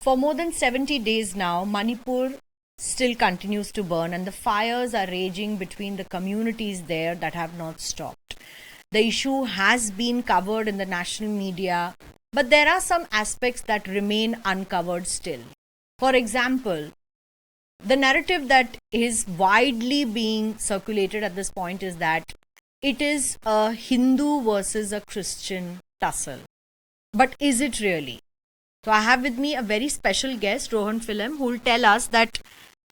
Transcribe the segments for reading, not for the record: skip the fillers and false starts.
For more than 70 days now, Manipur still continues to burn, and the fires are raging between the communities there that have not stopped. The issue has been covered in the national media, but there are some aspects that remain uncovered still. For example, the narrative that is widely being circulated at this point is that it is a Hindu versus a Christian tussle. But is it really? So I have with me a very special guest, Rohan Philem, who will tell us that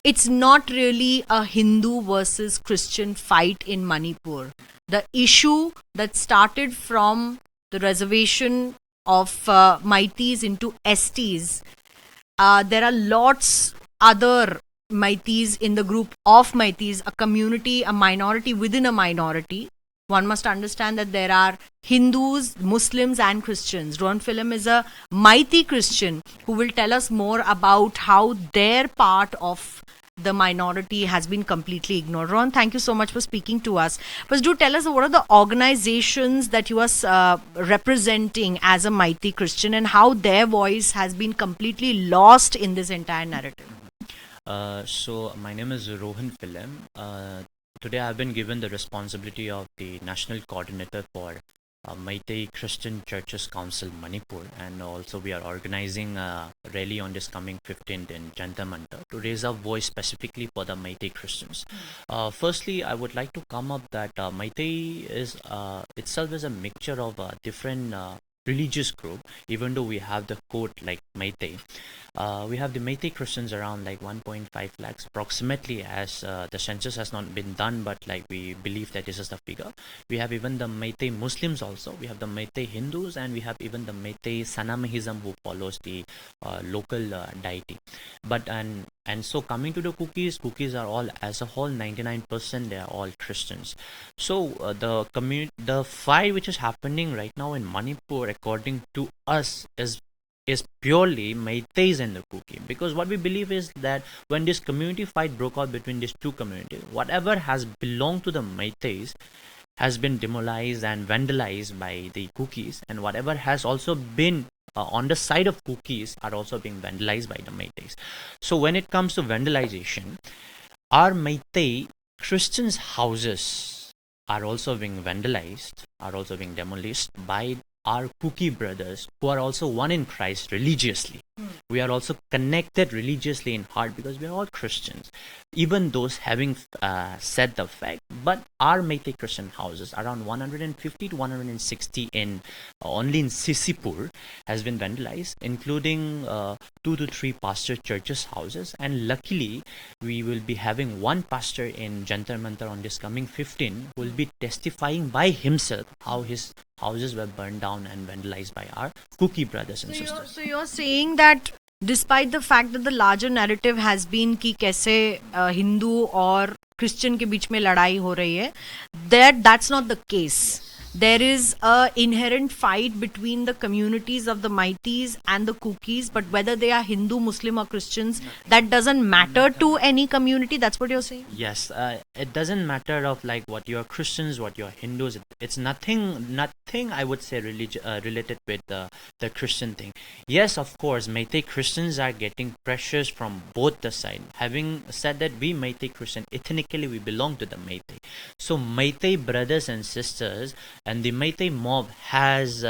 it's not really a Hindu versus Christian fight in Manipur. The issue that started from the reservation of Meiteis into STs, there are lots other Meiteis in the group of Meiteis, a community, a minority within a minority. One must understand that there are Hindus, Muslims, and Christians. Rohan Philem is a Meitie Christian who will tell us more about how their part of the minority has been completely ignored. Rohan, thank you so much for speaking to us. But do tell us, what are the organizations that you are representing as a Meitie Christian, and how their voice has been completely lost in this entire narrative? So my name is Rohan Philem. Today I've been given the responsibility of the National Coordinator for Meitei Christian Churches Council Manipur, and also we are organizing a rally on this coming 15th in Jantar Mantar to raise our voice specifically for the Meitei Christians. Firstly, I would like to come up that Meitei is itself is a mixture of different religious group. Even though we have the code like Meitie, we have the Meitei Christians around like 1.5 lakhs approximately, as the census has not been done, but like we believe that this is the figure. We have even the Meitei Muslims also, we have the Meitei Hindus, and we have even the Meitei Sanamahism who follows the local deity. But and so coming to the cookies are all, as a whole, 99% they are all Christians. So the fight which is happening right now in Manipur, according to us, is purely Meiteis and the Kuki, because what we believe is that when this community fight broke out between these two communities, whatever has belonged to the Meiteis has been demolished and vandalized by the Kukis, and whatever has also been on the side of Kukis are also being vandalized by the Meiteis. So when it comes to vandalization, our Meitei Christians' houses are also being vandalized, are also being demolished by our Kuki brothers, who are also one in Christ religiously. We are also connected religiously in heart because we are all Christians. Even those having said the fact, but our Meitei Christian houses, around 150 to 160 in only in Sisipur, has been vandalized, including 2 to 3 pastor churches houses. And luckily, we will be having one pastor in Jantar Mantar on this coming 15 who will be testifying by himself how his houses were burned down and vandalized by our Kuki brothers and sisters. So you're saying that despite the fact that the larger narrative has been कि कैसे Hindu और Christian के बीच में लड़ाई हो रही है, that's not the case. There is a inherent fight between the communities of the Meiteis and the Kukis, but whether they are Hindu, Muslim, or Christians, that doesn't matter to any community. That's what you're saying? Yes, it doesn't matter of like what you're Christians, what you're Hindus. It's nothing I would say related with the Christian thing. Yes, of course, Meitei Christians are getting pressures from both the side. Having said that, we Meitei Christian, ethnically we belong to the Meitei. So Meitei brothers and sisters and the Meitei mob has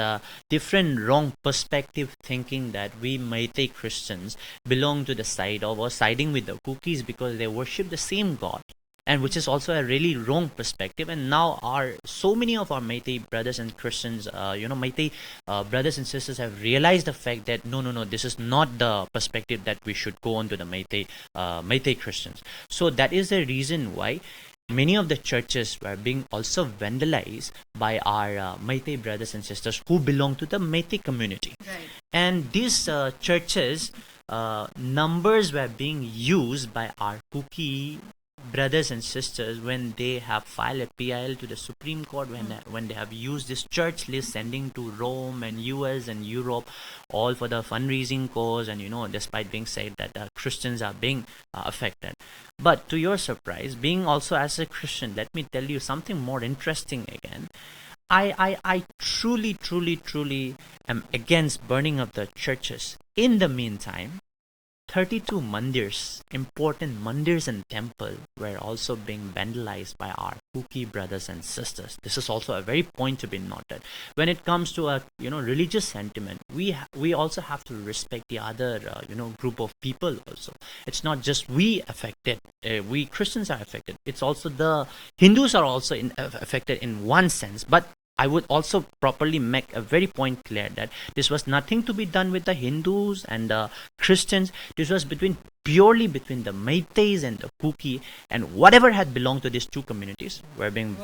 different wrong perspective, thinking that we Meitei Christians belong to the side of or siding with the Kukis because they worship the same God, and which is also a really wrong perspective. And now so many of our Meitei brothers and Christians, Meitei brothers and sisters have realized the fact that no, this is not the perspective that we should go on to the Meitei Christians. So that is the reason why many of the churches were being also vandalized by our Meitei brothers and sisters who belong to the Meitei community. Right. And these churches, numbers were being used by our Kuki brothers and sisters when they have filed a PIL to the Supreme Court, when they have used this church list sending to Rome and US and Europe, all for the fundraising cause, and despite being said that Christians are being affected. But to your surprise, being also as a Christian, let me tell you something more interesting again. I truly am against burning of the churches. In the meantime, 32 mandirs, important mandirs and temple, were also being vandalized by our Kuki brothers and sisters. This is also a very point to be noted. When it comes to a religious sentiment, we also have to respect the other group of people also. It's not just we affected. We Christians are affected. It's also the Hindus are also affected in one sense, but I would also properly make a very point clear that this was nothing to be done with the Hindus and the Christians. This was purely between the Meiteis and the Kuki, and whatever had belonged to these two communities were being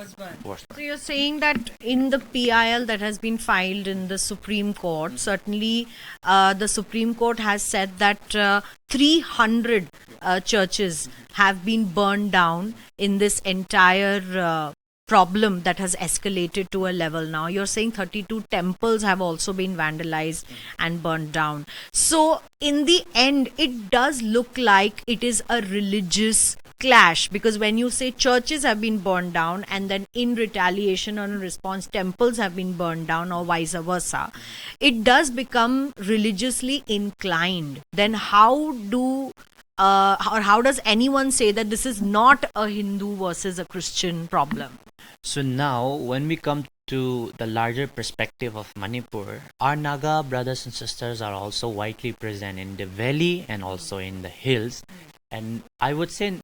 worse. So you're saying that in the PIL that has been filed in the Supreme Court, certainly the Supreme Court has said that 300 churches have been burned down in this entire problem that has escalated to a level now. You're saying 32 temples have also been vandalized and burned down. So in the end, it does look like it is a religious clash, because when you say churches have been burned down and then in retaliation or in response temples have been burned down or vice versa, it does become religiously inclined. Then how does anyone say that this is not a Hindu versus a Christian problem? So now, when we come to the larger perspective of Manipur, our Naga brothers and sisters are also widely present in the valley and also in the hills. And I would say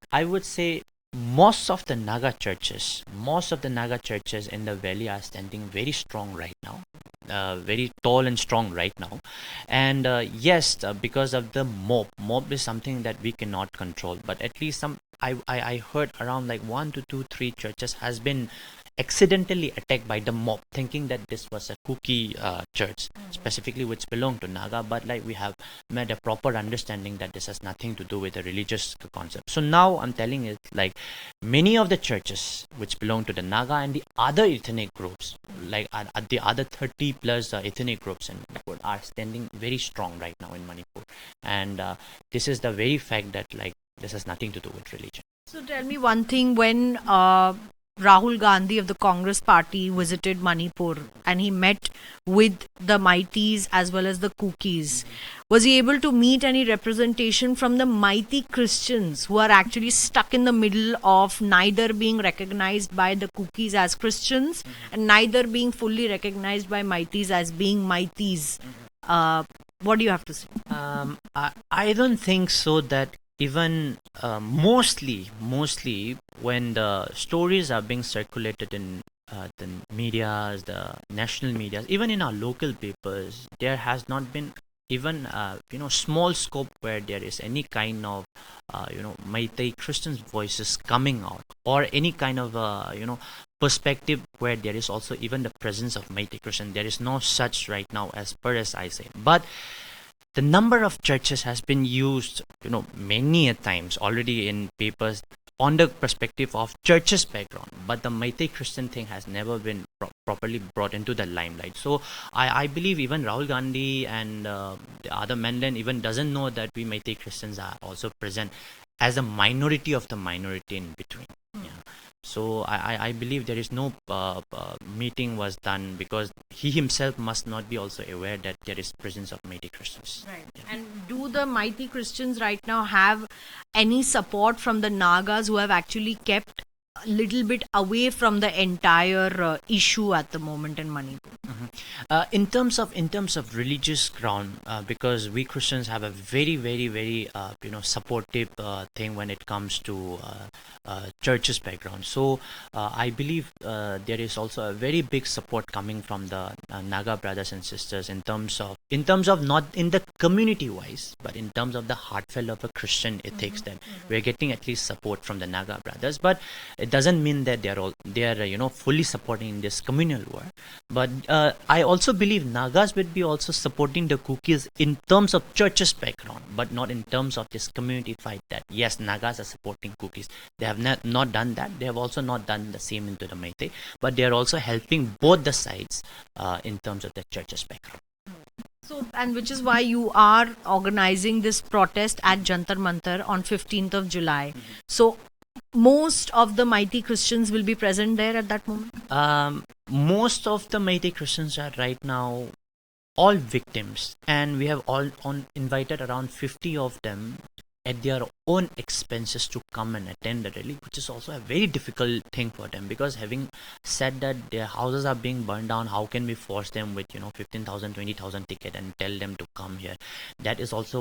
most of the Naga churches in the valley are standing very strong right now. Very tall and strong right now, and yes, because of the mob is something that we cannot control, but at least I heard around like 1 to 2 3 churches has been accidentally attacked by the mob, thinking that this was a Kuki church, specifically which belonged to Naga, but like we have made a proper understanding that this has nothing to do with the religious concept. So now I'm telling it, like many of the churches which belong to the Naga and the other ethnic groups, like the other 30 plus ethnic groups in Manipur, are standing very strong right now in Manipur, and this is the very fact that like this has nothing to do with religion. So tell me one thing, when Rahul Gandhi of the Congress party visited Manipur and he met with the Meiteis as well as the Kukis, was he able to meet any representation from the Meitie Christians who are actually stuck in the middle of neither being recognized by the Kukis as Christians and neither being fully recognized by Meiteis as being Meiteis? What do you have to say? I don't think so that even mostly when the stories are being circulated in the medias, the national medias, even in our local papers, there has not been even small scope where there is any kind of Meitei Christians voices coming out, or any kind of perspective where there is also even the presence of Meitei Christian. There is no such right now, as per as I say. But the number of churches has been used, many a times already in papers on the perspective of church's background, but the Meitei Christian thing has never been properly brought into the limelight. So I believe even Rahul Gandhi and the other mainland even doesn't know that we Meitei Christians are also present as a minority of the minority in between. Yeah. So I believe there is no meeting was done, because he himself must not be also aware that there is presence of Meitei Christians. Right. Yeah. And do the Meitei Christians right now have any support from the Nagas who have actually kept a little bit away from the entire issue at the moment in Manipur? In terms of religious ground, because we Christians have a very supportive thing when it comes to church's background. So I believe there is also a very big support coming from the Naga brothers and sisters in terms of not in the community wise, but in terms of the heartfelt of a Christian ethics, that we're getting at least support from the Naga brothers. But it doesn't mean that they are fully supporting this communal war. But I also believe Nagas would be also supporting the Kukis in terms of church's background, but not in terms of this community fight, that yes, Nagas are supporting Kukis. They have not done that. They have also not done the same into the Meitei, but they are also helping both the sides in terms of the church's background. So, and which is why you are organizing this protest at Jantar Mantar on 15th of July. So most of the Meitei Christians will be present there at that moment? Most of the Meitei Christians are right now all victims, and we have all invited around 50 of them at their own expenses to come and attend the rally, which is also a very difficult thing for them, because having said that their houses are being burned down, how can we force them with 15,000, 20,000 ticket and tell them to come here? That is also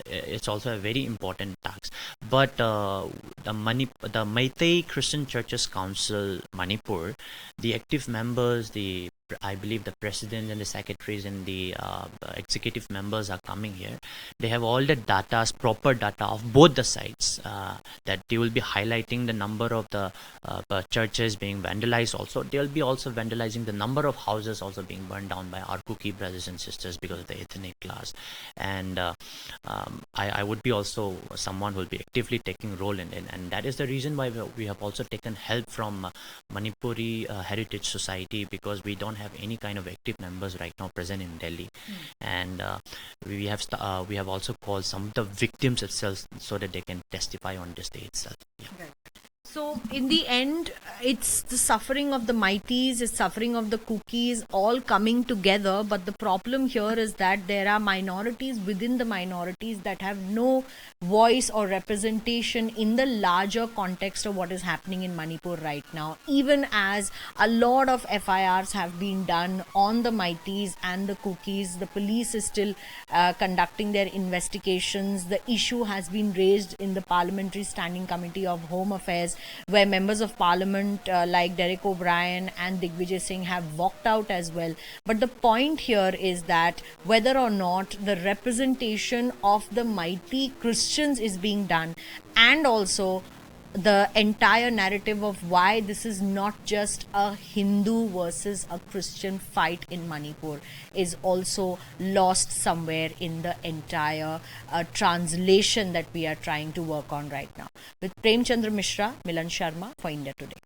it's also a very important task. But the Meitei Christian Churches Council Manipur, the active members, I believe the president and the secretaries and the executive members are coming here. They have all the proper data of both the sides, that they will be highlighting the number of the churches being vandalized. Also, they will be also vandalizing the number of houses also being burned down by our Kuki brothers and sisters because of the ethnic class. And I would be also someone who will be actively taking role in it, and that is the reason why we have also taken help from Manipuri Heritage Society, because we don't have any kind of active members right now present in Delhi. And we have also called some of the victims itself so that they can testify on this day itself. Yeah. Right. So in the end, it's the suffering of the Meities, it's suffering of the Kukis all coming together. But the problem here is that there are minorities within the minorities that have no voice or representation in the larger context of what is happening in Manipur right now. Even as a lot of FIRs have been done on the Meities and the Kukis, the police is still conducting their investigations. The issue has been raised in the Parliamentary Standing Committee of Home Affairs, where members of parliament like Derek O'Brien and Digvijay Singh have walked out as well. But the point here is that whether or not the representation of the Meitie Christians is being done, and also the entire narrative of why this is not just a Hindu versus a Christian fight in Manipur is also lost somewhere in the entire translation that we are trying to work on right now. With Prem Chandra Mishra, Milan Sharma for India Today.